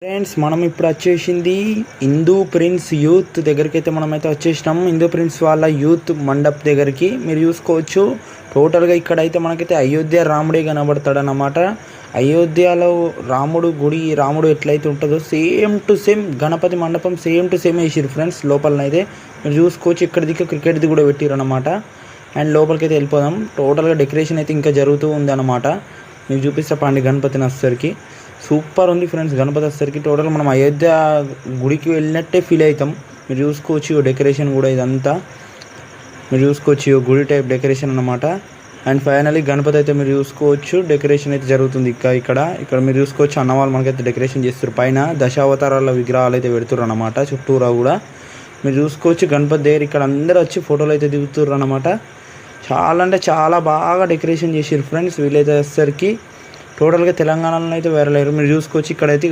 Friends మనం ఇప్పుడు వచ్చేసింది హిందూ ప్రిన్స్ యూత్ దగ్గరికి అయితే మనమైతే వచ్చేసినాము. హిందూ ప్రిన్స్ వాళ్ళ యూత్ మండప్ దగ్గరికి మీరు చూసుకోవచ్చు. టోటల్గా ఇక్కడైతే మనకైతే అయోధ్య రాముడే కనబడతాడు అన్నమాట. అయోధ్యలో రాముడు గుడి, రాముడు ఎట్లయితే ఉంటుందో సేమ్ టు సేమ్ గణపతి మండపం సేమ్ టు సేమ్ వేసిరు ఫ్రెండ్స్. లోపలనైతే మీరు చూసుకోవచ్చు. ఇక్కడ దిక్కు క్రికెట్ది కూడా పెట్టిరు అనమాట. అండ్ లోపలికి అయితే వెళ్ళిపోదాం. టోటల్గా డెకరేషన్ అయితే ఇంకా జరుగుతూ ఉంది అనమాట. మీకు చూపిస్తా పండి గణపతిని వచ్చేసరికి సూపర్ ఉంది ఫ్రెండ్స్. గణపతి వచ్చేసరికి టోటల్ మనం అయోధ్య గుడికి వెళ్ళినట్టే ఫీల్ అవుతాం. మీరు చూసుకోవచ్చు డెకరేషన్ కూడా ఇదంతా మీరు చూసుకోవచ్చు గుడి టైప్ డెకరేషన్ అనమాట. అండ్ ఫైనలీ గణపతి అయితే మీరు చూసుకోవచ్చు డెకరేషన్ అయితే జరుగుతుంది. ఇక్కడ మీరు చూసుకోవచ్చు అన్నవాళ్ళు మనకైతే డెకరేషన్ చేస్తారు. పైన దశావతారాల విగ్రహాలు అయితే పెడుతుర్రు అనమాట. చుట్టూరా కూడా మీరు చూసుకోవచ్చు గణపతి దగ్గర ఇక్కడ అందరూ వచ్చి ఫోటోలు అయితే దిగుతుర్రు అనమాట. చాలా అంటే చాలా బాగా డెకరేషన్ చేసారు ఫ్రెండ్స్. వీళ్ళైతే వచ్చేసరికి టోటల్గా తెలంగాణలో అయితే వేరే లేరు. మీరు చూసుకోవచ్చు ఇక్కడైతే